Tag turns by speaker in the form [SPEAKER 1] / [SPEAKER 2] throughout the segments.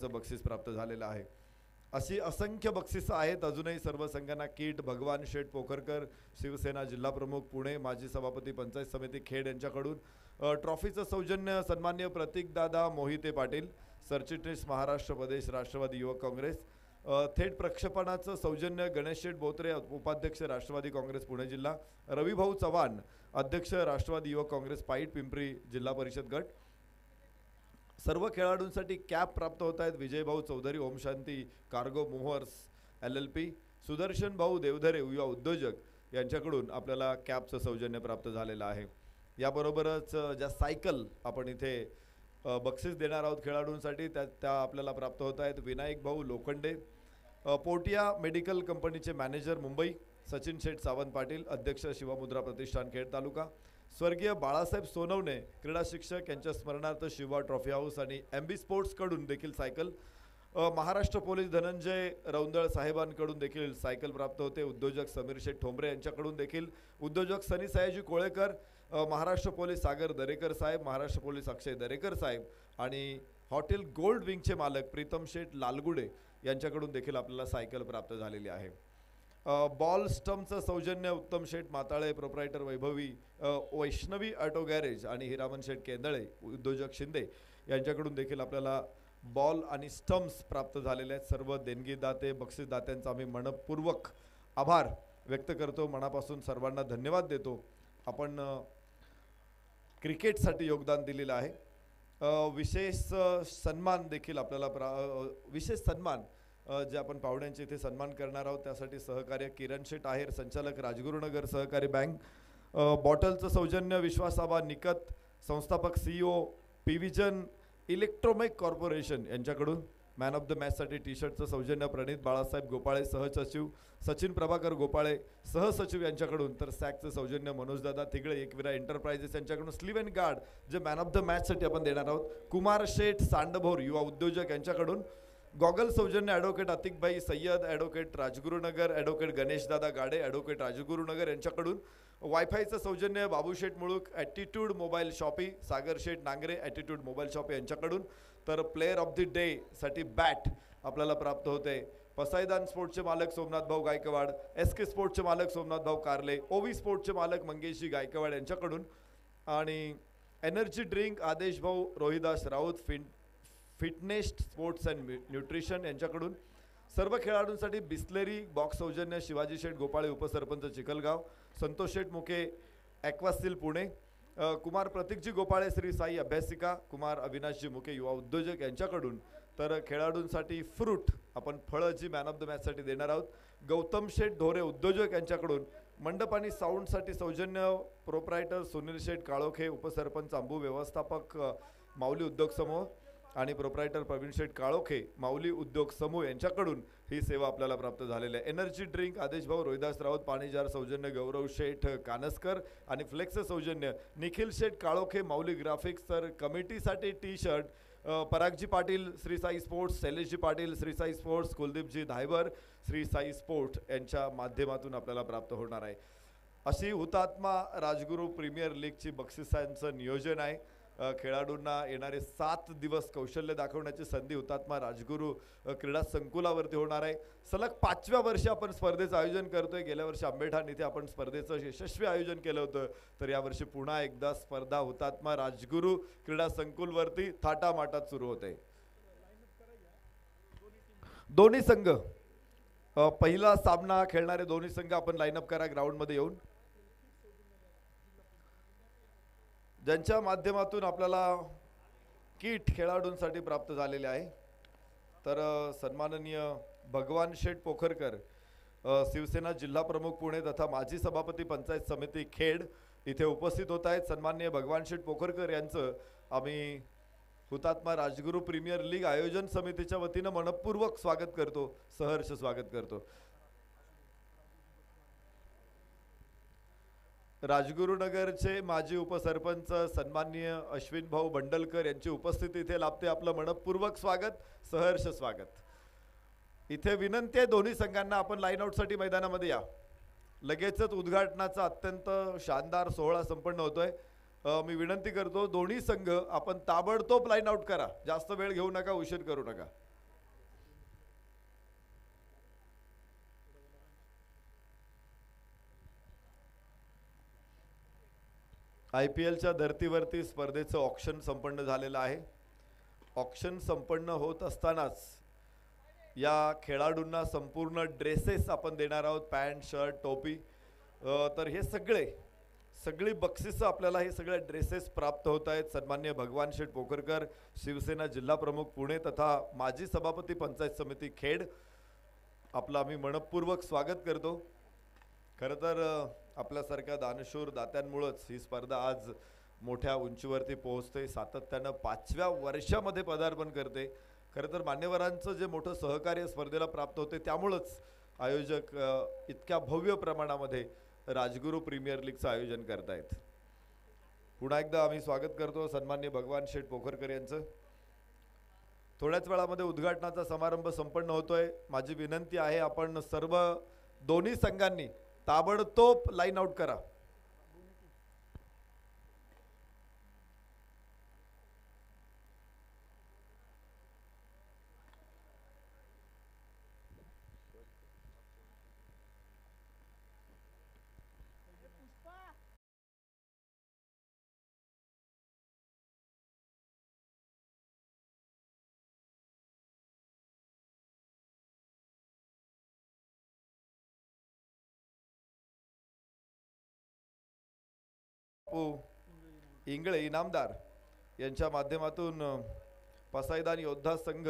[SPEAKER 1] बक्षीस प्राप्त झालेलं आहे। अशी असंख्य बक्षिसं आहेत अजूनही सर्व संघांना। किट भगवान शेठ पोखरकर शिवसेना जिल्हा प्रमुख पुणे, माजी सभापती पंचायत समिती खेड यांच्याकडून ट्रॉफीचं सौजन्य सन्माननीय प्रतीकदादा मोहिते पाटील, सरचिटणीस महाराष्ट्र प्रदेश राष्ट्रवादी युवक काँग्रेस। थेट प्रक्षेपणाचं सौजन्य गणेश शेठ बोत्रे, उपाध्यक्ष राष्ट्रवादी काँग्रेस पुणे जिल्हा, रविभाऊ चव्हाण अध्यक्ष राष्ट्रवादी युवक काँग्रेस पाईट पिंपरी जिल्हा परिषद गट। सर्व खेळाडूंसाठी कॅप प्राप्त होत आहेत। विजयभाऊ Chaudhary Om Shanti cargo Mohr's LLP, Sudarshan भाऊ देवधरे युवा उद्योजक यांच्याकडून आपल्याला कॅपचं सौजन्य प्राप्त झालेलं आहे। याबरोबरच ज्या सायकल आपण इथे बक्षीस देणार आहोत खेळाडूंसाठी त्या आपल्याला प्राप्त होत आहेत। विनायक भाऊ लोखंडे, पोटिया मेडिकल कंपनीचे मॅनेजर मुंबई, सचिन शेठ सावंत पाटील अध्यक्ष शिवमुद्रा प्रतिष्ठान खेड तालुका, स्वर्गीय बाळासाहेब सोनवणे क्रीडा शिक्षक यांच्या स्मरणार्थ शिवा ट्रॉफी हाऊस आणि MB स्पोर्ट्स कडून देखील सायकल, महाराष्ट्र पोलीस धनंजय रौंदळ साहेबांकडून देखील सायकल प्राप्त होते। उद्योजक समीर शेठ ठोंबरे यांच्याकडून देखील, उद्योजक सनी सयाजी कोळेकर, महाराष्ट्र पोलीस सागर दरेकर साहेब, महाराष्ट्र पोलीस अक्षय दरेकर साहेब आणि हॉटेल गोल्ड विंगचे मालक प्रीतम शेठ लालगुडे यांच्याकडून देखील आपल्याला सायकल प्राप्त झालेली आहे। बॉल स्टम्पचं सौजन्य उत्तम शेठ Matale proprietor Vaibhavi Vaishnavi auto garage आणि हिरामन शेठ केंदळे उद्योजक शिंदे यांच्याकडून देखील आपल्याला बॉल आणि स्टम्प्स प्राप्त झालेले आहेत। सर्व देणगीदाते बक्षीसदात्यांचा आम्ही मनपूर्वक आभार व्यक्त करतो, मनापासून सर्वांना धन्यवाद देतो। आपण क्रिकेटसाठी योगदान दिलेलं आहे। विशेष सन्मान देखील आपल्याला विशेष सन्मान जे आपण पाहुण्यांचे इथे सन्मान करणार आहोत त्यासाठी सहकार्य किरण शेठ आहेर संचालक राजगुरुनगर सहकारी बँक, बॉटलचं सौजन्य विश्वासाबा निकत संस्थापक CEO पिव्हिजन इलेक्ट्रोमेक कॉर्पोरेशन यांच्याकडून, मॅन ऑफ द मॅचसाठी टी-शर्टचं सौजन्य प्रणित बाळासाहेब गोपाळे सहसचिव, सचिन प्रभाकर गोपाळे सहसचिव यांच्याकडून, तर सॅकचं सौजन्य मनोजदादा तिगळे एकविरा एंटरप्राइजेस यांच्याकडून, स्लीव अँड गार्ड जे मॅन ऑफ द मॅचसाठी आपण देणार आहोत कुमार शेठ सांडभोर युवा उद्योजक यांच्याकडून, गॉगल सौजन्य advocate Atikbhai Sayyad, advocate Rajgurunagar, advocate Ganeshdada Gade, advocate Rajgurunagar यांच्याकडून, वायफायचं सौजन्य Babusheth Muluk attitude mobile shoppe, Sagar शेठ नांगरे ॲटिट्यूड मोबाईल शॉपी यांच्याकडून, तर प्लेअर ऑफ द डे साठी बॅट आपल्याला प्राप्त होते पसायदान स्पोर्ट्सचे मालक सोमनाथ भाऊ गायकवाड, SK स्पोर्ट्सचे मालक सोमनाथ भाऊ कारले, OV स्पोर्ट्सचे मालक मंगेशजी गायकवाड यांच्याकडून, आणि एनर्जी ड्रिंक आदेश भाऊ Rohidas Raut fitness sports and nutrition यांच्याकडून, सर्व खेळाडूंसाठी बिस्लेरी बॉक्स सौजन्य शिवाजी शेठ गोपाळे उपसरपंच चिखलगाव, संतोष शेठ मुके ॲक्वास्टिल पुणे, कुमार प्रतीकजी गोपाळे श्री साई अभ्यासिका, कुमार अविनाशजी मुके युवा उद्योजक यांच्याकडून, तर खेळाडूंसाठी फ्रूट आपण फळं जी मॅन ऑफ द मॅचसाठी देणार आहोत गौतम शेठ ढोरे उद्योजक यांच्याकडून, मंडप आणि साऊंडसाठी सौजन्य प्रोप्रायटर सुनील शेठ काळोखे उपसरपंच अंबू व्यवस्थापक माऊली उद्योग समूह आणि प्रोप्रायटर प्रवीण शेठ काळोखे माऊली उद्योग समूह यांच्याकडून ही सेवा आपल्याला प्राप्त झालेली आहे। एनर्जी ड्रिंक आदेशभाऊ रोहिदास राऊत पाणीजार सौजन्य गौरव शेठ कानसकर आणि फ्लेक्स सौजन्य निखिल शेठ काळोखे माऊली ग्राफिक्स, तर कमिटीसाठी T shirt Paragji Patil Shri Sai sports, Shaileshji Patil Shri Sai sports, Kuldeepji Dhaybar Shri Sai sports यांच्या माध्यमातून आपल्याला प्राप्त होणार आहे। अशी हुतात्मा राजगुरू प्रीमियर लीगची बक्षिसांचं नियोजन आहे। खेळाडूंना येणारे 7 दिवस कौशल्य दाखवण्याची संधी हुतात्मा राजगुरू क्रीडा संकुलावरती होणार आहे। सलग 5व्या वर्षी आपण स्पर्धेचं आयोजन करतोय। गेल्या वर्षी आंबेठाण इथे आपण स्पर्धेचं यशस्वी आयोजन केलं होतं, तर यावर्षी पुन्हा एकदा स्पर्धा हुतात्मा राजगुरू क्रीडा संकुलवरती थाटामाटात सुरू होते। दोन्ही संघ पहिला सामना खेळणारे दोन्ही संघ आपण लाईनअप करा ग्राउंडमध्ये येऊन, ज्यांच्या माध्यमातून आपल्याला किट खेळाडूंसाठी प्राप्त झालेले आहे। तर सन्माननीय भगवान शेठ पोखरकर शिवसेना जिल्हा प्रमुख पुणे तथा माजी सभापती पंचायत समिती खेड इथे उपस्थित होत आहेत। सन्माननीय भगवान शेठ पोखरकर यांचं आम्ही हुतात्मा राजगुरू प्रीमियर लीग आयोजन समितीच्या वतीनं मनपूर्वक स्वागत करतो, सहर्ष स्वागत करतो। राजगुरुनगरचे माजी उपसरपंच सन्माननीय अश्विन भाऊ बंडलकर यांची उपस्थिती इथे लाभते, आपलं मनपूर्वक स्वागत, सहर्ष स्वागत। इथे विनंती आहे दोन्ही संघांना आपण लाईन आउटसाठी मैदानामध्ये या। लगेचच उद्घाटनाचा अत्यंत शानदार सोहळा संपन्न होतोय। मी विनंती करतो दोन्ही संघ आपण ताबडतोब लाईन आउट करा, जास्त वेळ घेऊ नका, उशीर करू नका। IPLच्या धर्तीवरती स्पर्धेचं ऑक्शन संपन्न झालेलं आहे. ऑक्शन संपन्न होत असतानाच या खेळाडूंना संपूर्ण ड्रेसेस आपण देणार आहोत, पॅन्ट शर्ट टोपी. तर हे सगळी बक्षिसं आपल्याला हे सगळे ड्रेसेस प्राप्त होत आहेत. सन्मान्य भगवान शेठ पोखरकर, शिवसेना जिल्हा प्रमुख पुणे तथा माजी सभापती पंचायत समिती खेड, आपलं आम्ही मनपूर्वक स्वागत करतो. खरं तर आपल्यासारख्या दानशूर दात्यांमुळेच ही स्पर्धा आज मोठ्या उंचीवरती पोहोचते, सातत्यानं 5व्या वर्षामध्ये पदार्पण करते. खरं तर मान्यवरांचं जे मोठं सहकार्य स्पर्धेला प्राप्त होते त्यामुळंच आयोजक इतक्या भव्य प्रमाणामध्ये राजगुरू प्रीमियर लीगचं आयोजन करतायत. पुन्हा एकदा आम्ही स्वागत करतो सन्मान्य भगवान शेठ पोखरकर यांचं. थोड्याच वेळामध्ये उद्घाटनाचा समारंभ संपन्न होतोय. माझी विनंती आहे, आपण सर्व दोन्ही संघांनी ताबडतोब लाईन आउट करा. इंगळे इनामदार यांच्या माध्यमातून पसायदान योद्धा संघ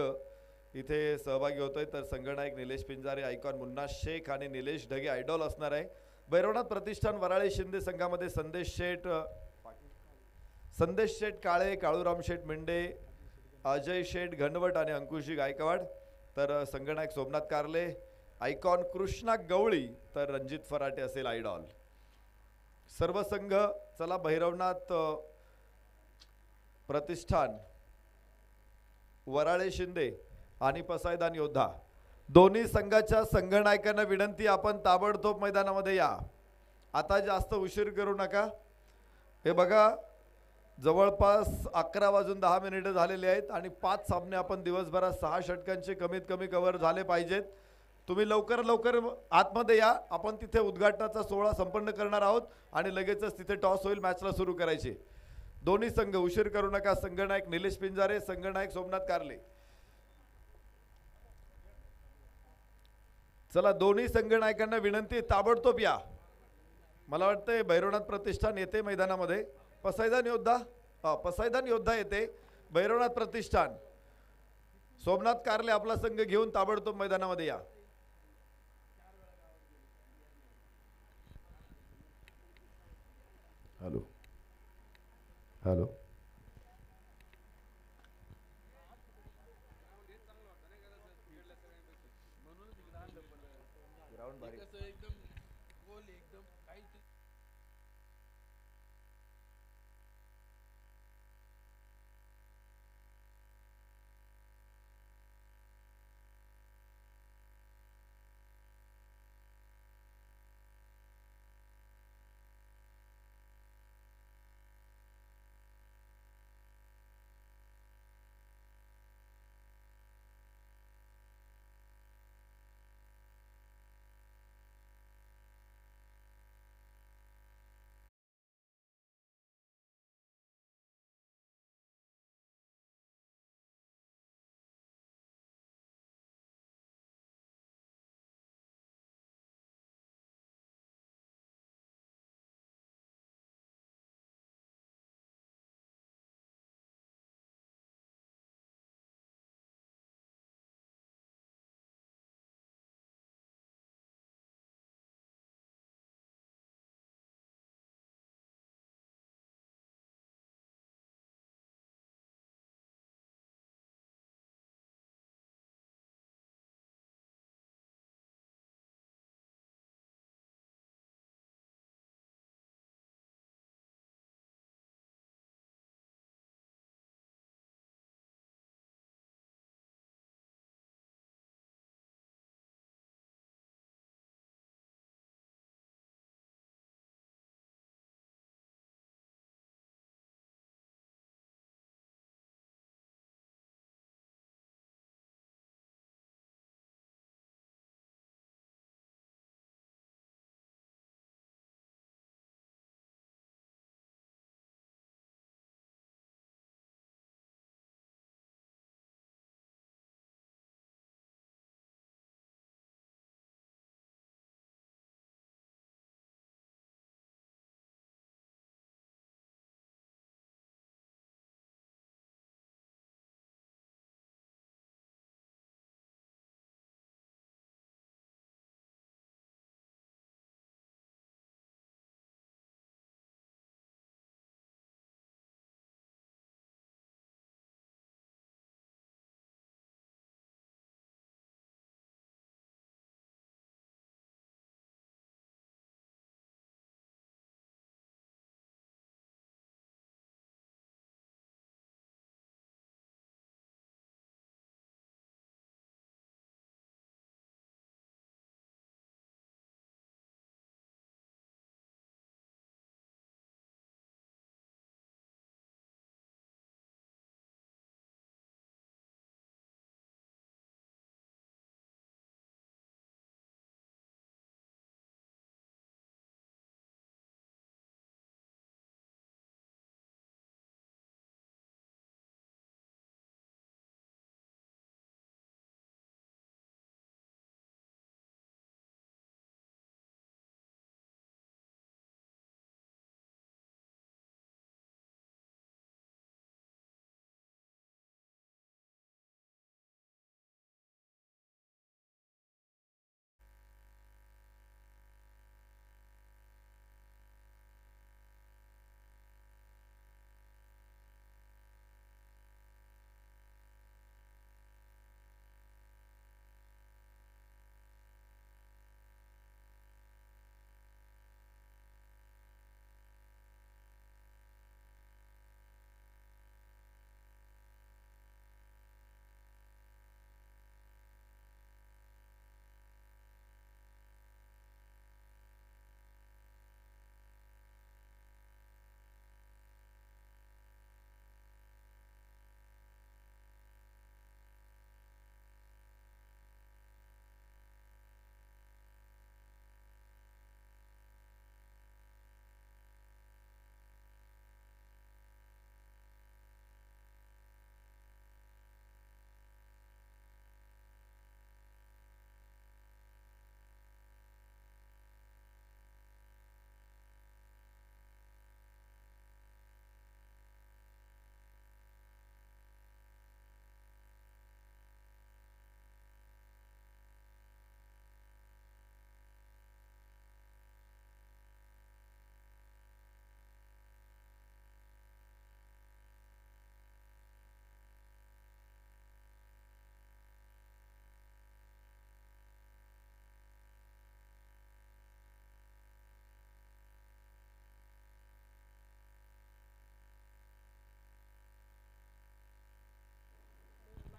[SPEAKER 1] इथे सहभागी होतोय. तर संघनायक निलेश पिंजारे, आयकॉन मुन्ना शेख आणि निलेश ढगे आयडॉल असणार आहे. भैरवनाथ प्रतिष्ठान वराळे शिंदे संघामध्ये संदेश शेठ काळे, काळूराम शेठ मेंढे, अजय शेठ घनवट आणि अंकुशी गायकवाड. तर संघनायक सोमनाथ कारले, आयकॉन कृष्णा गवळी, तर रणजित फराटे असेल आयडॉल. सर्व संघ चला. भैरवनाथ प्रतिष्ठान वराळे शिंदे आणि पसायदान योद्धा दोन्ही संघाच्या संघनायकांना विनंती, आपण ताबडतोब मैदानामध्ये या. आता जास्त उशीर करू नका. हे बघा, जवळपास 11:10 झालेले आहेत आणि 5 सामने आपण दिवसभरात 6 षटकांचे कमीत कमी कव्हर झाले पाहिजेत. तुम्ही लवकर आतमध्ये या. आपण तिथे उद्घाटनाचा सोहळा संपन्न करणार आहोत आणि लगेचच तिथे टॉस होईल, मॅचला सुरू करायची. दोन्ही संघ उशीर करू नका. संघनायक निलेश पिंजारे, संघनायक सोमनाथ कारले. चला, दोन्ही संघनायकांना विनंती, ताबडतोब या. मला वाटतंय भैरवनाथ प्रतिष्ठान येते मैदानामध्ये. पसायदान योद्धा येते. भैरवनाथ प्रतिष्ठान, सोमनाथ कारले आपला संघ घेऊन ताबडतोब मैदानामध्ये या. Hello hello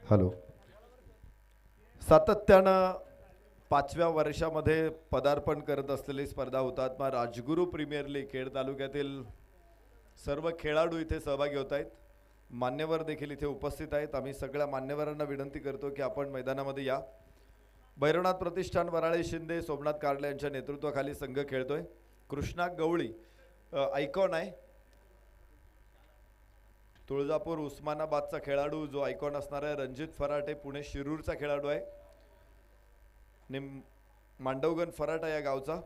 [SPEAKER 1] hello. सातत्यानं 5व्या वर्षामध्ये पदार्पण करत असलेली स्पर्धा हुतात्मा राजगुरू प्रीमियर लीग खेड तालुक्यातील सर्व खेळाडू इथे सहभागी होत आहेत. मान्यवर देखील इथे उपस्थित आहेत. आम्ही सगळ्या मान्यवरांना विनंती करतो की आपण मैदानामध्ये या. भैरवनाथ प्रतिष्ठान, वराळे शिंदे, सोमनाथ कारले यांच्या नेतृत्वाखाली संघ खेळतोय. कृष्णा गवळी आयकॉन आहे. तुळजापूर उस्मानाबादचा खेळाडू जो आयकॉन असणार आहे. रणजित फराटे पुणे शिरूरचा खेळाडू आहे. मांडवगण फराटा या गावचा.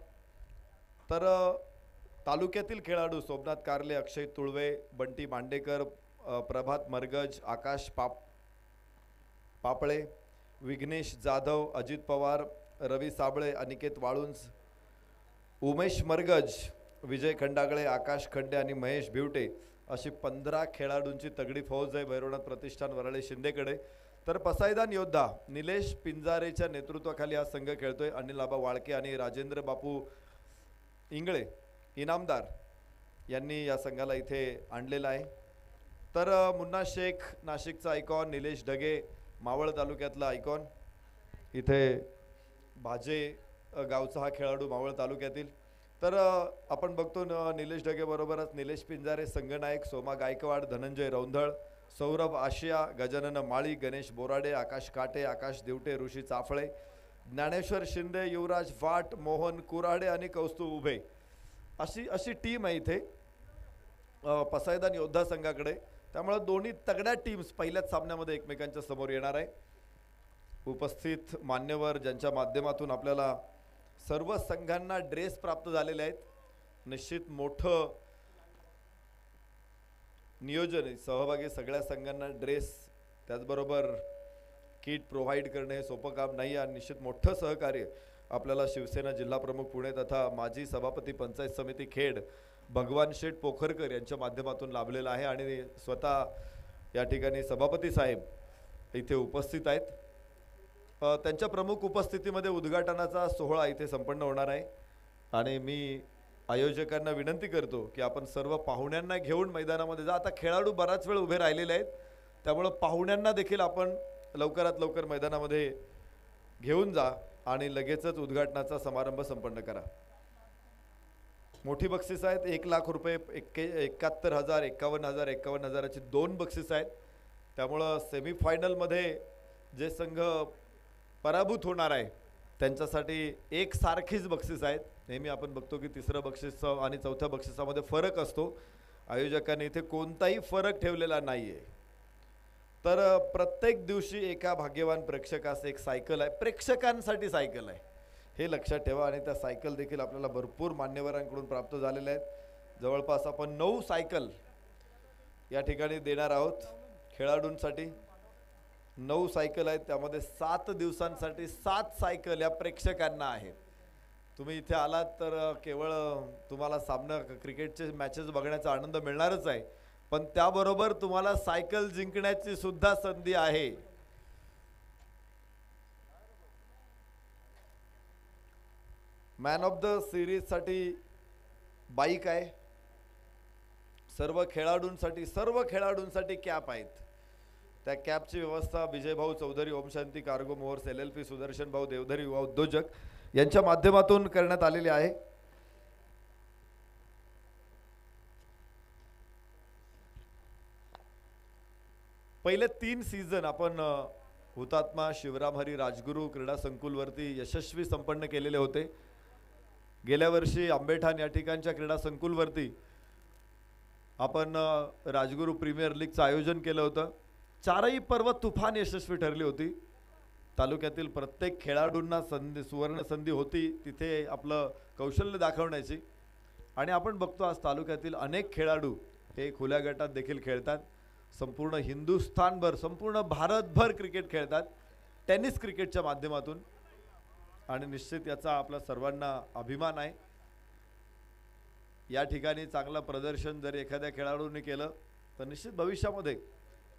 [SPEAKER 1] तर तालुक्यातील खेळाडू सोमनाथ कारले, अक्षय तुळवे, बंटी मांडेकर, प्रभात मरगज, आकाश पापळे, विघ्नेश जाधव, अजित पवार, रवी साबळे, अनिकेत वाळुंज, उमेश मरगज, विजय खंडागळे, आकाश खंडे आणि महेश भिवटे अशी 15 खेळाडूंची तगडी फौज आहे भैरवनाथ प्रतिष्ठान वराळे शिंदेकडे. तर पसायदान योद्धा निलेश पिंजारेच्या नेतृत्वाखाली हा संघ खेळतोय. अनिल आबा वाळके आणि राजेंद्र बापू इंगळे इनामदार यांनी या संघाला इथे आणलेला आहे. तर मुन्ना शेख नाशिकचा आयकॉन, निलेश ढगे मावळ तालुक्यातला आयकॉन, इथे भाजे गावचा हा खेळाडू मावळ तालुक्यातील. तर आपण बघतो निलेश ढगे बरोबरच निलेश पिंजारे संघनायक, सोमा गायकवाड, धनंजय रौंधळ, सौरभ आशिया, गजानन माळी, गणेश बोराडे, आकाश काटे, आकाश देवटे, ऋषी चाफळे, ज्ञानेश्वर शिंदे, युवराज वाट, मोहन कुराडे आणि कौस्तुभ उभे अशी टीम आहे इथे पसायदान योद्धा संघाकडे. त्यामुळे दोन्ही तगड्या टीम्स पहिल्याच सामन्यामध्ये एकमेकांच्या समोर येणार आहे. उपस्थित मान्यवर ज्यांच्या माध्यमातून आपल्याला सर्व संघांना ड्रेस प्राप्त झालेले आहेत. निश्चित मोठं नियोजन आहे. सहभागी सगळ्या संघांना ड्रेस त्याचबरोबर किट प्रोव्हाइड करणे हे सोपं काम नाही. आणि निश्चित मोठं सहकार्य आपल्याला शिवसेना जिल्हा प्रमुख पुणे तथा माजी सभापती पंचायत समिती खेड भगवान शेठ पोखरकर यांच्या माध्यमातून लाभलेला आहे. आणि स्वतः या ठिकाणी सभापती साहेब इथे उपस्थित आहेत. त्यांच्या प्रमुख उपस्थितीमध्ये उद्घाटनाचा सोहळा इथे संपन्न होणार आहे. आणि मी आयोजकांना विनंती करतो की आपण सर्व पाहुण्यांना घेऊन मैदानामध्ये जा. आता खेळाडू बराच वेळ उभे राहिलेले आहेत, त्यामुळं पाहुण्यांना देखील आपण लवकरात लवकर मैदानामध्ये घेऊन जा आणि लगेचच उद्घाटनाचा समारंभ संपन्न करा. मोठी बक्षीस आहेत. 1 लाख रुपये, 71,000, 51,000, 51,000ची 2 बक्षीस आहेत. त्यामुळं सेमीफायनलमध्ये जे संघ पराभूत होणार आहे त्यांच्यासाठी एकसारखीच बक्षीस आहेत. नेहमी आपण बघतो की तिसरं बक्षीस आणि चौथ्या बक्षिसामध्ये फरक असतो. आयोजकांनी इथे कोणताही फरक ठेवलेला नाही आहे. तर प्रत्येक दिवशी एका भाग्यवान प्रेक्षकास एक सायकल आहे. प्रेक्षकांसाठी सायकल आहे हे लक्षात ठेवा. आणि त्या सायकल देखील आपल्याला भरपूर मान्यवरांकडून प्राप्त झालेल्या आहेत. जवळपास आपण 9 सायकल या ठिकाणी देणार आहोत खेळाडूंसाठी. 9 सायकल आहेत. त्यामध्ये 7 दिवसांसाठी 7 सायकल या प्रेक्षकांना आहेत. तुम्ही इथे आलात तर केवळ तुम्हाला सामना क्रिकेटचे मॅचेस बघण्याचा आनंद मिळणारच आहे, पण त्याबरोबर तुम्हाला सायकल जिंकण्याची सुद्धा संधी आहे. मॅन ऑफ द सिरीज साठी बाईक आहे. सर्व खेळाडूंसाठी कॅप आहेत. त्या कॅपची व्यवस्था विजय भाऊ Chaudhari, Om Shanti cargo Mohr's LLP, Sudarshan भाऊ देवधरी युवा उद्योजक यांच्या माध्यमातून करण्यात आलेली आहे. पहिले 3 सीझन आपण हुतात्मा शिवराम हरी राजगुरू क्रीडा संकुलवरती यशस्वी संपन्न केलेले होते. गेल्या वर्षी आंबेठाण या ठिकाणच्या क्रीडा संकुलवरती आपण राजगुरू प्रीमियर लीगचं आयोजन केलं होतं. 4ही पर्व तुफान यशस्वी ठरली होती. तालुक्यातील प्रत्येक खेळाडूंना सुवर्ण संधी होती तिथे आपलं कौशल्य दाखवण्याची. आणि आपण बघतो आज तालुक्यातील अनेक खेळाडू हे खुल्या गटात देखील खेळतात. संपूर्ण हिंदुस्थानभर, संपूर्ण भारतभर क्रिकेट खेळतात टेनिस क्रिकेटच्या माध्यमातून. आणि निश्चित याचा आपल्या सर्वांना अभिमान आहे. या ठिकाणी चांगलं प्रदर्शन जर एखाद्या खेळाडूने केलं तर निश्चित भविष्यामध्ये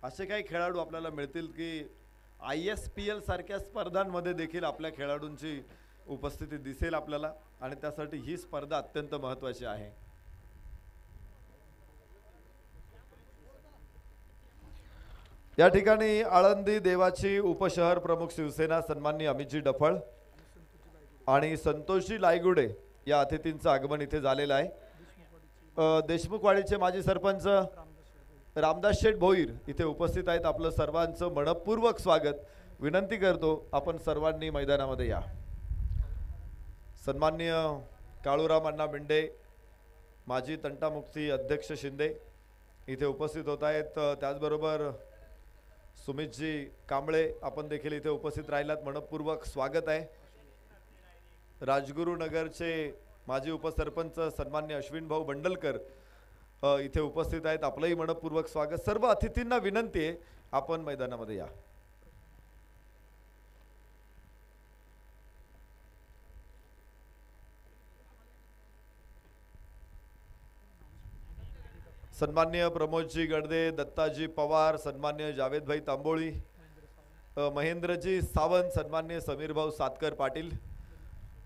[SPEAKER 1] असे काही खेळाडू आपल्याला मिळतील की ISPL सारख्या स्पर्धांमध्ये देखील आपल्या खेळाडूंची उपस्थिती दिसेल आपल्याला. आणि त्यासाठी ही स्पर्धा अत्यंत महत्त्वाची आहे. या ठिकाणी आळंदी देवाची उपशहर प्रमुख शिवसेना सन्माननीय अमितजी डफळ आणि संतोषजी लायगुडे या अतिथींचं आगमन इथे झालेलं आहे। देशमुखवाडीचे माजी सरपंच रामदास शेठ भोईर इथे उपस्थित आहेत। आपलं सर्वांचं मनपूर्वक स्वागत। विनंती करतो आपण सर्वांनी मैदानामध्ये या। सन्माननीय काळूराम अण्णा मेंढे माजी तंटामुक्ती अध्यक्ष शिंदे इथे उपस्थित होत आहेत। त्याचबरोबर सुमितजी कांबळे आपण देखील इथे उपस्थित राहिलात, मनपूर्वक स्वागत आहे। राजगुरू नगरचे माजी उपसरपंच सन्माननीय अश्विन भाऊ बंडलकर इथे उपस्थित आहेत, आपलंही मनपूर्वक स्वागत। सर्व अतिथींना विनंती आहे आपण मैदानामध्ये या। सन्माननीय प्रमोदजी गडदे, दत्ताजी पवार, सन्माननीय जावेद भाई तांबोळी, महेंद्रजी सावंत, सन्माननीय समीर भाऊ सातकर पाटील,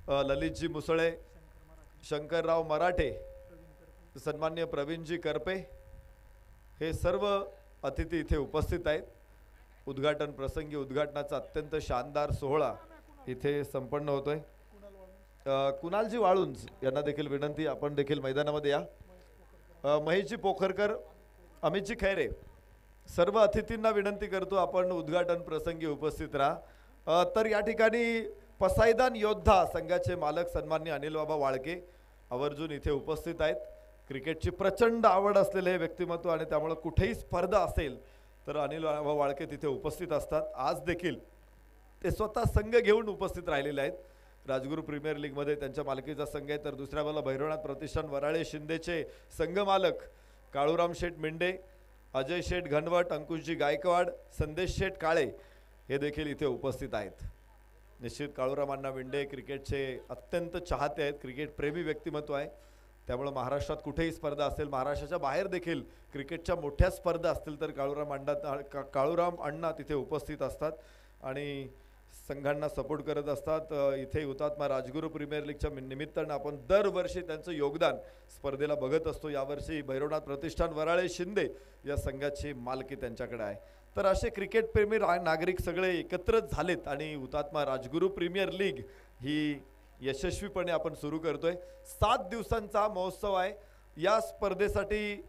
[SPEAKER 1] ललितजी मुसळे, शंकरराव मराठे, सन्माननीय प्रवीणजी करपे, हे सर्व अतिथी इथे उपस्थित आहेत। उद्घाटन प्रसंगी उद्घाटनाचा अत्यंत शानदार सोहळा इथे संपन्न होतोय। कुणालजी वाळुंज यांना देखील विनंती, आपण देखील मैदानामध्ये या। महेशजी पोखरकर, अमितजी खैरे, सर्व अतिथींना विनंती करतो आपण उद्घाटन प्रसंगी उपस्थित राहा। तर या ठिकाणी पसायदान योद्धा संघाचे मालक सन्माननीय अनिल बाबा वाळके आवर्जून इथे उपस्थित आहेत। क्रिकेटची प्रचंड आवड असलेले हे व्यक्तिमत्व आणि त्यामुळे कुठेही स्पर्धा असेल तर अनिल बाबा वाळके तिथे उपस्थित असतात। आज देखील ते स्वतः संघ घेऊन उपस्थित राहिलेले आहेत। राजगुरू प्रीमियर लीगमध्ये त्यांच्या मालकीचा संघ आहे। तर दुसऱ्या बाजूला भैरवनाथ प्रतिष्ठान वराळे शिंदेचे संघ मालक काळूराम शेठ मेंढे, अजय शेठ घनवट, अंकुशजी गायकवाड, संदेश शेठ काळे हे देखील इथे उपस्थित आहेत। निश्चित काळूराम अण्णा मेंढे क्रिकेटचे अत्यंत चाहते आहेत, क्रिकेट प्रेमी व्यक्तिमत्व आहे। त्यामुळे महाराष्ट्रात कुठेही स्पर्धा असेल, महाराष्ट्राच्या बाहेर देखील क्रिकेटच्या मोठ्या स्पर्धा असतील तर काळूराम अण्णा तिथे उपस्थित असतात आणि संघांना सपोर्ट करत असतात। इथे हुतात्मा राजगुरू प्रीमियर लीगच्या निमित्तानं आपण दरवर्षी त्यांचं योगदान स्पर्धेला बघत असतो। यावर्षी भैरवनाथ प्रतिष्ठान वराळे शिंदे या संघाची मालकी त्यांच्याकडे आहे। तर असे क्रिकेट प्रेमी नागरिक सगळे एकत्रच झालेत आणि हुतात्मा राजगुरू प्रीमियर लीग ही यशस्वीपणे आपण सुरू करतोय। 7 दिवसांचा महोत्सव आहे। या स्पर्धेसाठी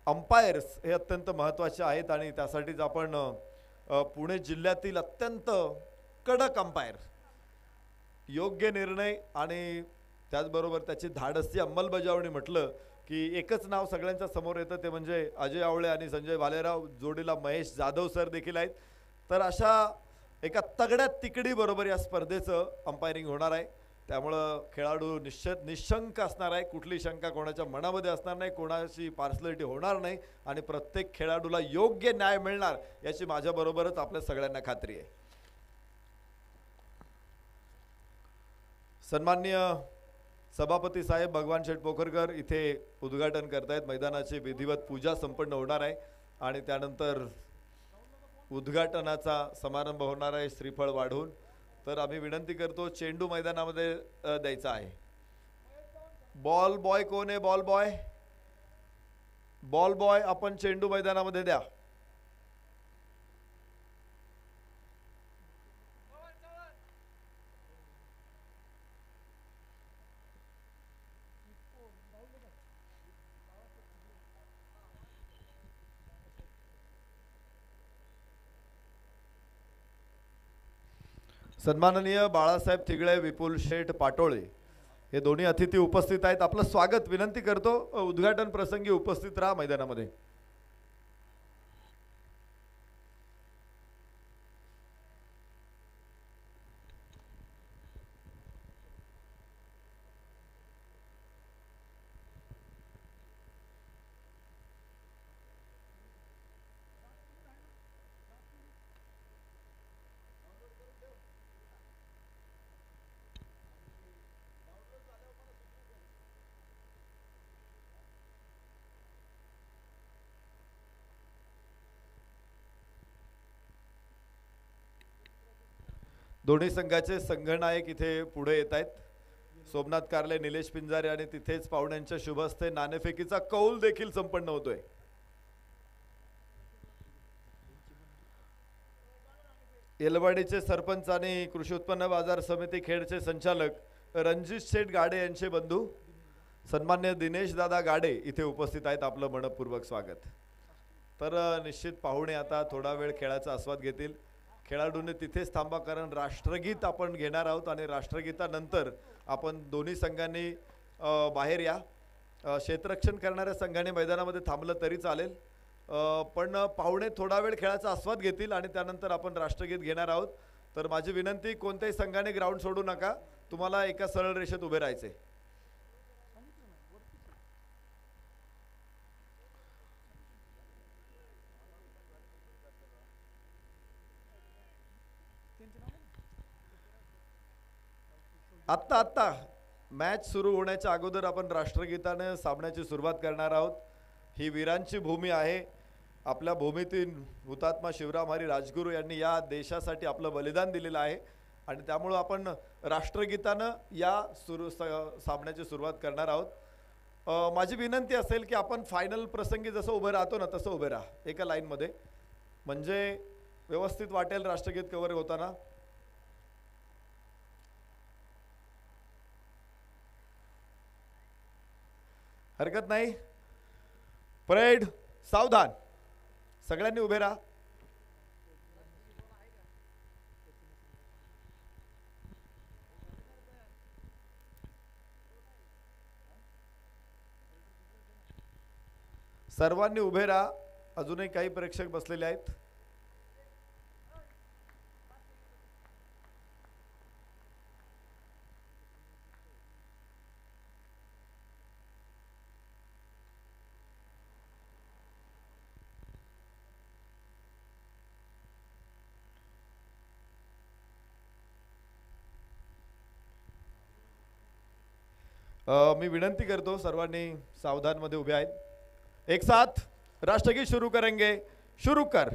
[SPEAKER 1] अंपायर्स हे अत्यंत महत्त्वाचे आहेत आणि त्यासाठीच आपण पुणे जिल्ह्यातील अत्यंत कडक अंपायर, योग्य निर्णय आणि त्याचबरोबर त्याची धाडसी अंमलबजावणी म्हटलं की एकच नाव सगळ्यांच्या समोर येतं, ते म्हणजे अजय आवळे आणि संजय भालेराव, जोडीला महेश जाधव सर देखील आहेत। तर अशा एका तगड्या तिकडी बरोबर या स्पर्धेचं अंपायरिंग होणार आहे। त्यामुळं खेळाडू निशंक असणार आहे, कुठली शंका कोणाच्या मनामध्ये असणार नाही, कोणाची पार्सलिटी होणार नाही आणि प्रत्येक खेळाडूला योग्य न्याय मिळणार याची माझ्याबरोबरच आपल्या सगळ्यांना खात्री आहे। सन्माननीय सभापती साहेब भगवान शेठ पोखरकर इथे उद्घाटन करतायत। मैदानाची विधिवत पूजा संपन्न होणार आहे आणि त्यानंतर उद्घाटनाचा समारंभ होणार आहे श्रीफळ वाढवून। तर आम्ही विनंती करतो चेंडू मैदानामध्ये द्यायचा आहे। बॉल बॉय कोण आहे? बॉल बॉय आपण चेंडू मैदानामध्ये द्या। सन्माननीय बाळासाहेब थिगळे, विपुल शेठ पाटोळे हे दोन्ही अतिथी उपस्थित आहेत, आपलं स्वागत विनंती करतो। उद्घाटन प्रसंगी उपस्थित राहा मैदानामध्ये। दोन्ही संघाचे संघनायक इथे पुढे येत आहेत। सोमनाथ कारले, निलेश पिंजारे आणि तिथेच पाहुण्यांच्या शुभ हस्ते नाणेफेकीचा कौल देखील संपन्न होतोय। येलवाडीचे सरपंच आणि कृषी उत्पन्न बाजार समिती खेडचे संचालक रणजित शेठ गाडे यांचे बंधू सन्मान्य दिनेश दादा गाडे इथे उपस्थित आहेत. आपलं मनपूर्वक स्वागत. तर निश्चित पाहुणे आता थोडा वेळ खेळाचा आस्वाद घेतील. खेळाडूंनी तिथेच थांबा, कारण राष्ट्रगीत आपण घेणार आहोत आणि राष्ट्रगीतानंतर आपण दोन्ही संघांनी बाहेर या. क्षेत्ररक्षण करणाऱ्या संघाने मैदानामध्ये थांबलं तरी चालेल, पण पाहुणे थोडा वेळ खेळाचा आस्वाद घेतील आणि त्यानंतर आपण राष्ट्रगीत घेणार आहोत. तर माझी विनंती, कोणत्याही संघाने ग्राउंड सोडू नका, तुम्हाला एका सरळ रेषेत उभे राहायचे. आत्ता मॅच सुरू होण्याच्या अगोदर आपण राष्ट्रगीताने सामन्याची सुरुवात करणार आहोत. ही वीरांची भूमी आहे. आपल्या भूमीतील हुतात्मा शिवराम हरी राजगुरू यांनी या देशासाठी आपलं बलिदान दिलेलं आहे आणि त्यामुळं आपण राष्ट्रगीतानं या सामन्याची सुरुवात करणार आहोत. माझी विनंती असेल की आपण फायनल प्रसंगी जसं उभं राहतो ना तसं उभे राहा एका लाईनमध्ये, म्हणजे व्यवस्थित वाटेल राष्ट्रगीत कव्हर होताना. हरकत नाही. परेड सावधान, सगळ्यांनी उभे राहा. सर्वांनी उभे राहा. अजूनही काही प्रेक्षक बसलेले आहेत. मी विनंती करतो, सर्वांनी सावधान मध्ये उभे आहेत. एक साथ राष्ट्रगीत शुरू करेंगे. शुरू कर.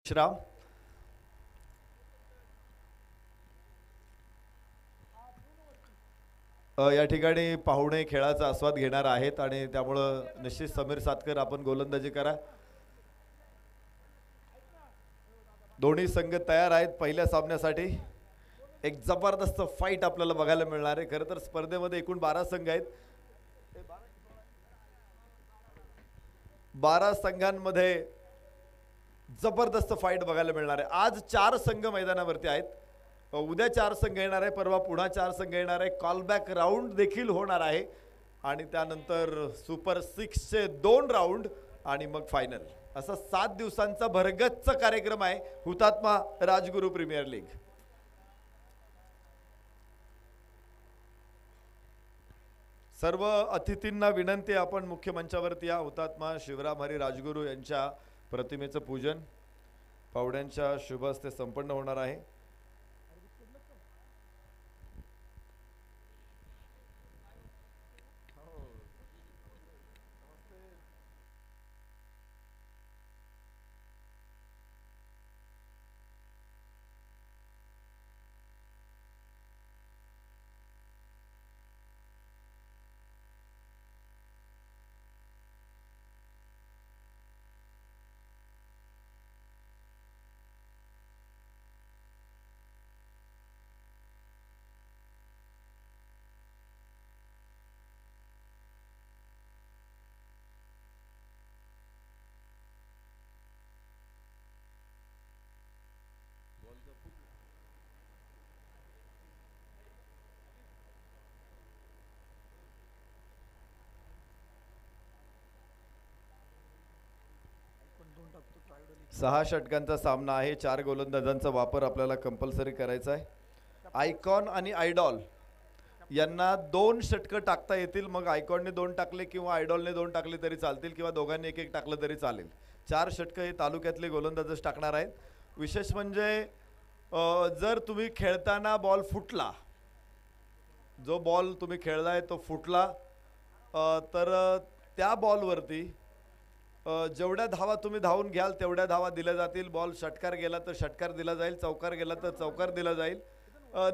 [SPEAKER 1] श्राम. या ठिकाणी पाहुणे खेळाचा आस्वाद घेणार आहेत आणि त्यामुळं निश्चित समीर सातकर आपण गोलंदाजी करा. दोन्ही संघ तयार आहेत पहिल्या सामन्यासाठी. एक जबरदस्त फाईट आपल्याला बघायला मिळणार आहे. खरं तर स्पर्धेमध्ये एकूण 12 संघ आहेत. 12 संघांमध्ये जबरदस्त फाईट बघायला मिळणार आहे. आज 4 संघ मैदानावरती आहेत. उद्या 4 संघ येणार आहे, परवा पुन्हा 4 संघ येणार आहे. कॉलबॅक राऊंड देखील होणार आहे आणि त्यानंतर सुपर 6चे 2 राऊंड आणि मग फायनल. असा 7 दिवसांचा भरगच्च कार्यक्रम आहे हुतात्मा राजगुरू प्रीमियर लीग. सर्व अतिथींना विनंती, आपण मुख्य मंचावरती या. हुतात्मा शिवराम हरी राजगुरू यांच्या प्रतिमेचं पूजन पाहुण्यांच्या शुभ हस्ते संपन्न होणार आहे. 6 षटकांचा सामना आहे. 4 गोलंदाजांचा वापर आपल्याला कंपल्सरी करायचा आहे. आयकॉन आणि आयडॉल यांना 2 षटकं टाकता येतील. मग आयकॉनने 2 टाकले किंवा आयडॉलने 2 टाकले तरी चालतील किंवा दोघांनी एक टाकलं तरी चालेल. 4 षटकं हे तालुक्यातले गोलंदाजच टाकणार आहेत. विशेष म्हणजे जर तुम्ही खेळताना बॉल फुटला, जो बॉल तुम्ही खेळलाय तो फुटला, तर त्या बॉलवरती जेवढ्या धावा तुम्ही धावून घ्याल तेवढ्या धावा दिल्या जातील. बॉल षटकार गेला तर षटकार दिला जाईल, चौकार गेला तर चौकार दिला जाईल,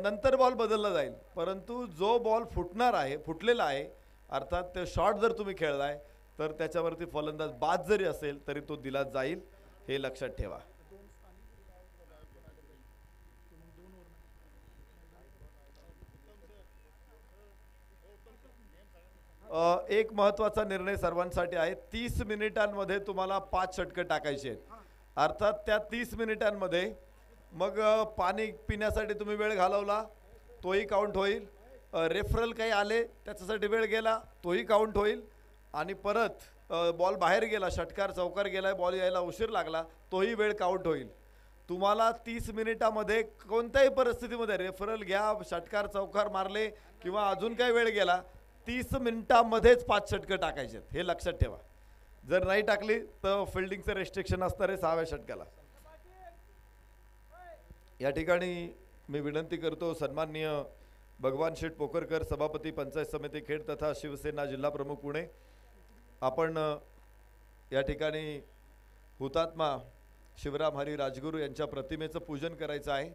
[SPEAKER 1] नंतर बॉल बदलला जाईल. परंतु जो बॉल फुटणार आहे, फुटलेला आहे, अर्थात ते शॉट जर तुम्ही खेळलाय तर त्याच्यावरती फलंदाज बाद जरी असेल तरी तो दिला जाईल, हे लक्षात ठेवा. एक महत्त्वाचा निर्णय सर्वांसाठी आहे. 30 मिनिटांमध्ये तुम्हाला 5 षटकं टाकायची आहेत. अर्थात त्या 30 मिनिटांमध्ये मग पाणी पिण्यासाठी तुम्ही वेळ घालवला तोही काउंट होईल, रेफरल काही आले त्याच्यासाठी वेळ गेला तोही काउंट होईल, आणि परत बॉल बाहेर गेला, षटकार चौकार गेला, बॉल यायला उशीर लागला तोही वेळ काउंट होईल. तुम्हाला 30 मिनिटामध्ये कोणत्याही परिस्थितीमध्ये रेफरल घ्या, षटकार चौकार मारले किंवा अजून काही वेळ गेला, 30 मिनिटांमध्येच 5 षटकं टाकायचे आहेत, हे लक्षात ठेवा. जर नाही टाकली तर फिल्डिंगचं रेस्ट्रिक्शन असणार आहे 6व्या षटकाला. या ठिकाणी मी विनंती करतो सन्माननीय भगवान शेठ पोखरकर, सभापती पंचायत समिती खेड तथा शिवसेना जिल्हा प्रमुख पुणे, आपण या ठिकाणी हुतात्मा शिवराम हरी राजगुरू यांच्या प्रतिमेचं पूजन करायचं आहे.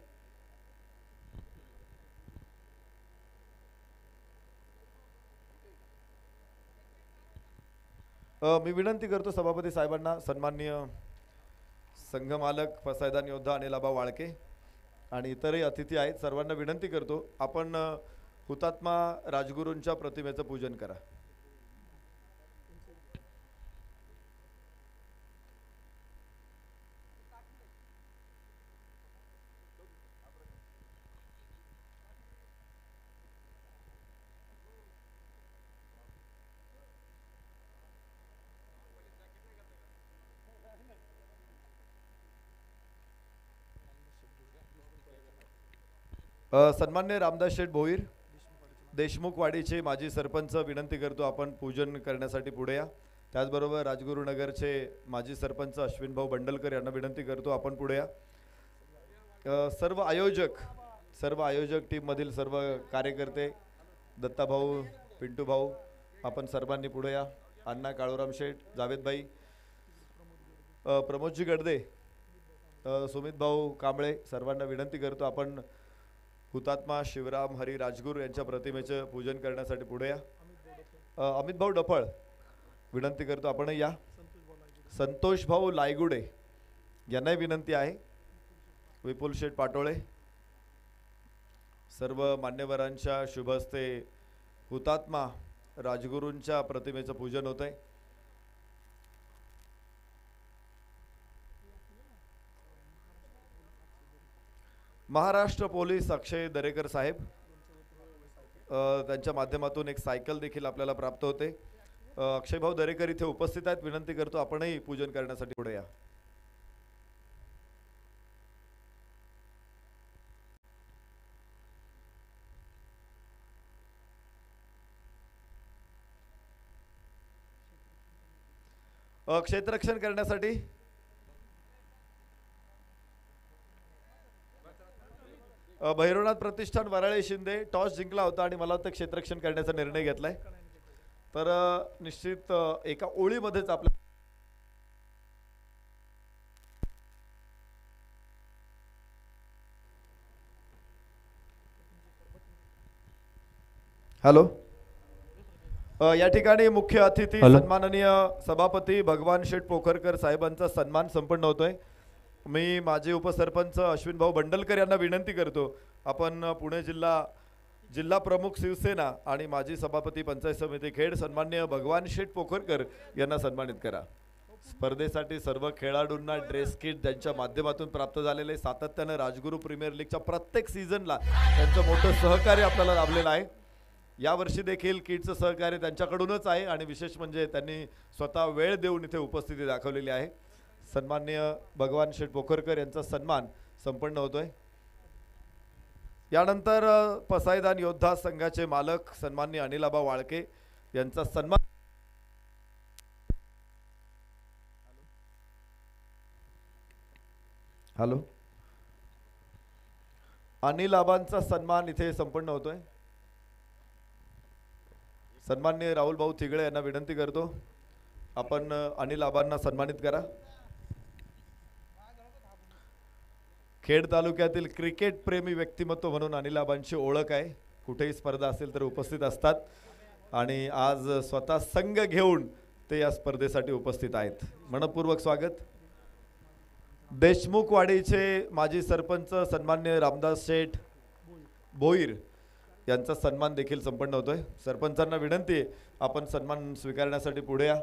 [SPEAKER 1] मी विनंती करतो सभापती साहेबांना, सन्माननीय संघमालक फसायदान योद्धा अनिलाबा वाळके आणि इतरही अतिथी आहेत, सर्वांना विनंती करतो आपण हुतात्मा राजगुरूंच्या प्रतिमेचं पूजन करा. सन्मान्य रामदास शेठ भोईर देशमुखवाडीचे माजी सरपंच, विनंती करतो आपण पूजन करण्यासाठी पुढे या. त्याचबरोबर राजगुरुनगरचे माजी सरपंच अश्विन भाऊ बंडलकर यांना विनंती करतो आपण पुढे या. सर्व आयोजक टीममधील सर्व कार्यकर्ते, दत्ताभाऊ, पिंटू भाऊ, आपण सर्वांनी पुढे या. अण्णा काळूराम शेठ, जावेदभाई, प्रमोदजी गडदे, सुमित भाऊ कांबळे, सर्वांना विनंती करतो आपण हुतात्मा शिवराम हरी राजगुरू यांच्या प्रतिमेचं पूजन करण्यासाठी पुढे या. अमित भाऊ डफळ, विनंती करतो आपण या. संतोष भाऊ लायगुडे यांनाही विनंती आहे. विपुल शेठ पाटोळे, सर्व मान्यवरांच्या शुभ हस्ते हुतात्मा राजगुरूंच्या प्रतिमेचं पूजन होत आहे. महाराष्ट्र पोलीस अक्षय दरेकर साहेब, त्यांच्या माध्यमातून एक सायकल देखील आपल्याला प्राप्त होते. अक्षय भाऊ दरेकर इथे उपस्थित आहेत, विनंती करतो आपणही पूजन करण्यासाठी पुढे या. क्षेत्ररक्षण करण्यासाठी भैरवनाथ प्रतिष्ठान वराळे शिंदे टॉस जिंकला होता आणि मला वाटतं क्षेत्ररक्षण करण्याचा निर्णय घेतलाय. तर निश्चित एका ओळीमध्येच आपल्या हॅलो, या ठिकाणी मुख्य अतिथी सन्माननीय सभापती भगवान शेठ पोखरकर साहेबांचा सन्मान संपन्न होतोय. मी माजी उपसरपंच अश्विन भाऊ बंडलकर यांना विनंती करतो आपण पुणे जिल्हा प्रमुख शिवसेना आणि माजी सभापती पंचायत समिती खेड सन्माननीय भगवान शेठ पोखरकर यांना सन्मानित करा. स्पर्धेसाठी सर्व खेळाडूंना ड्रेस किट त्यांच्या माध्यमातून प्राप्त झालेले, सातत्याने राजगुरू प्रीमियर लीगच्या प्रत्येक सीझनला त्यांचं मोठं सहकार्य आपल्याला लाभलेलं आहे. यावर्षी देखील किटचं सहकार्य त्यांच्याकडूनच आहे आणि विशेष म्हणजे त्यांनी स्वतः वेळ देऊन इथे उपस्थिती दाखवलेली आहे. सन्माननीय भगवान शेठ पोखरकर यांचा सन्मान संपन्न होतोय। यानंतर पसायदान योद्धा संघाचे मालक सन्माननीय अनिलाबा वाळके यांचा सन्मान हॅलो अनिलाबांचा सन्मान इथे संपन्न होतोय। सन्माननीय राहुल भाऊ थिगळे यांना विनंती करतो आपण अनिलाबांना सन्मानित करा। खेड तालुक्यातील क्रिकेट प्रेमी व्यक्तिमत्व म्हणून अनिलाबांची ओळख आहे। कुठेही स्पर्धा असेल तर उपस्थित असतात आणि आज स्वतः संघ घेऊन ते या स्पर्धेसाठी उपस्थित आहेत। मनपूर्वक स्वागत। देशमुखवाडीचे माजी सरपंच सन्माननीय रामदास शेठ भोईर यांचा सन्मान देखील संपन्न होतोय। सरपंचांना विनंती आहे आपण सन्मान स्वीकारण्यासाठी पुढे या।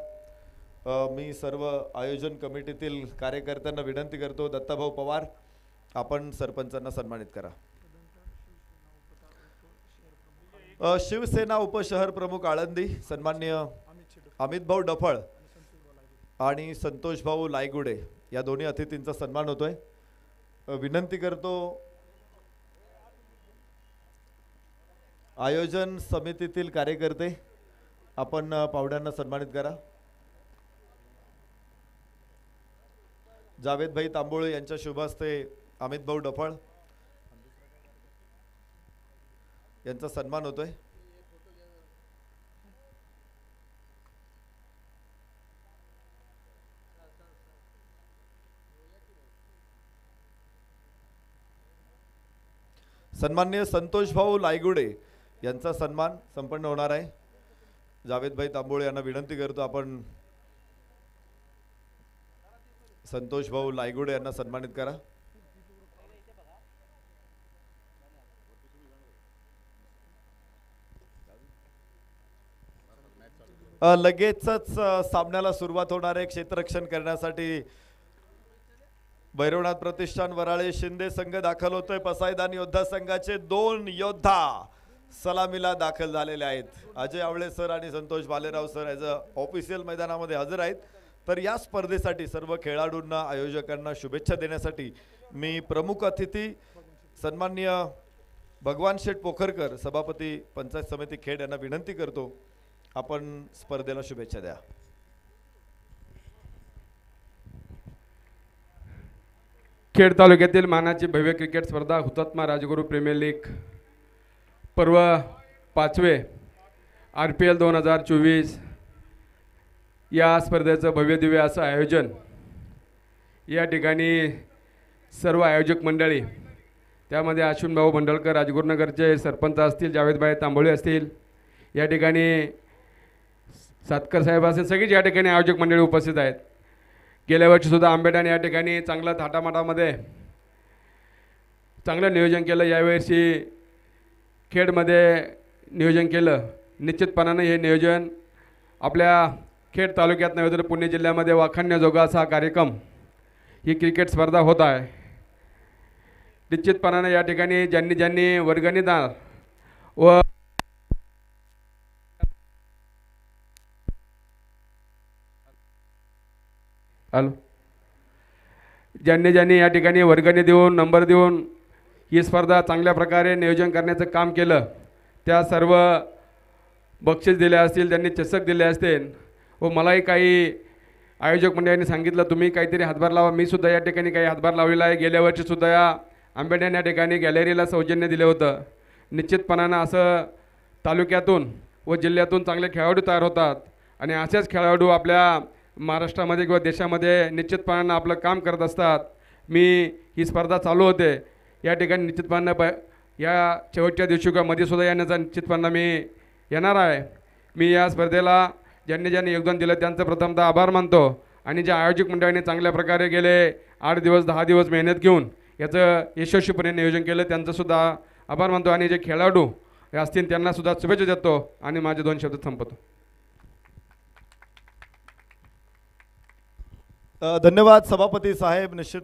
[SPEAKER 1] मी सर्व आयोजन कमिटीतील कार्यकर्त्यांना विनंती करतो दत्ताभाऊ पवार आपण सरपंचांना सन्मानित करा। शिवसेना उपशहर प्रमुख आळंदी सन्माननीय अमित भाऊ डफळ आणि संतोष भाऊ लायगुडे या दोन्ही अतिथींचा सन्मान होतोय। विनंती करतो आयोजन समितीतील कार्यकर्ते आपण पाहुण्यांना सन्मानित करा। जावेदभाई तांबोळे यांच्या शुभ हस्ते अमित भाऊ डफळ यांचा सन्मान होतोय। सन्माननीय संतोष भाऊ लायगुडे यांचा सन्मान संपन्न होणार आहे। जावेदभाई तांबोळे यांना विनंती करतो आपण संतोष भाऊ लायगुडे यांना सन्मानित करा। लगेचच सामन्याला सुरुवात होणार आहे। क्षेत्ररक्षण करण्यासाठी भैरवनाथ प्रतिष्ठान वराळे शिंदे संघ दाखल होतोय। पसायदान योद्धा संघाचे 2 योद्धा सलामीला दाखल झालेले आहेत। अजय आवळे सर आणि Santosh Bhalerao sir as a official मैदानामध्ये हजर आहेत। तर या स्पर्धेसाठी सर्व खेळाडूंना आयोजकांना शुभेच्छा देण्यासाठी मी प्रमुख अतिथी सन्माननीय भगवान शेठ पोखरकर सभापती पंचायत समिती खेड यांना विनंती करतो आपण स्पर्धेला शुभेच्छा द्या।
[SPEAKER 2] खेड तालुक्यातील मानाची भव्य क्रिकेट स्पर्धा हुतात्मा राजगुरू प्रीमियर लीग पर्व 5वे RPL 2024 या स्पर्धेचं भव्य दिव्य असं आयोजन या ठिकाणी सर्व आयोजक मंडळी त्यामध्ये अश्विनभाऊ मंडलकर राजगुरुनगरचे सरपंच असतील, जावेदभाई तांबोळे असतील, या ठिकाणी सातकर साहेब असतील, सगळीच या ठिकाणी आयोजक मंडळी उपस्थित आहेत। गेल्या वर्षी सुद्धा आंबेडाने या ठिकाणी चांगलं थाटामाटामध्ये चांगलं नियोजन केलं। यावर्षी खेडमध्ये नियोजन केलं। निश्चितपणाने हे नियोजन आपल्या खेड तालुक्यात नव्हे तर पुणे जिल्ह्यामध्ये वाखाणण्याजोगा असा कार्यक्रम ही क्रिकेट स्पर्धा होत आहे। निश्चितपणाने या ठिकाणी ज्यांनी वर्गणीदार व ज्यांनी या ठिकाणी वर्गणी देऊन नंबर देऊन ही स्पर्धा चांगल्या प्रकारे नियोजन करण्याचं काम केलं त्या सर्व बक्षीस दिले असतील, त्यांनी चषक दिले असतील व मलाही काही आयोजक मंडळांनी सांगितलं तुम्ही काहीतरी हातभार लावा। मी सुद्धा या ठिकाणी काही हातभार लावलेला आहे। गेल्या वर्षी सुद्धा या आंबेड्याने या ठिकाणी गॅलरीला सौजन्य दिले होतं। निश्चितपणानं असं तालुक्यातून व जिल्ह्यातून चांगले खेळाडू तयार होतात आणि असेच खेळाडू आपल्या महाराष्ट्रामध्ये किंवा देशामध्ये निश्चितपणानं आपलं काम करत असतात। मी ही स्पर्धा चालू होते या ठिकाणी निश्चितपणानं या शेवटच्या दिवशी किंवा मध्ये सुद्धा येण्याचा निश्चितपणानं मी येणार आहे। मी या स्पर्धेला ज्यांनी योगदान दिलं त्यांचं प्रथमतः आभार मानतो आणि ज्या आयोजक मंडळाने चांगल्या प्रकारे गेले 8 दिवस 10 दिवस मेहनत घेऊन याचं यशस्वीपणे नियोजन केलं त्यांचंसुद्धा आभार मानतो आणि जे खेळाडू असतील त्यांनासुद्धा शुभेच्छा देतो आणि माझे 2 शब्द संपवतो।
[SPEAKER 1] धन्यवाद सभापती साहेब। निश्चित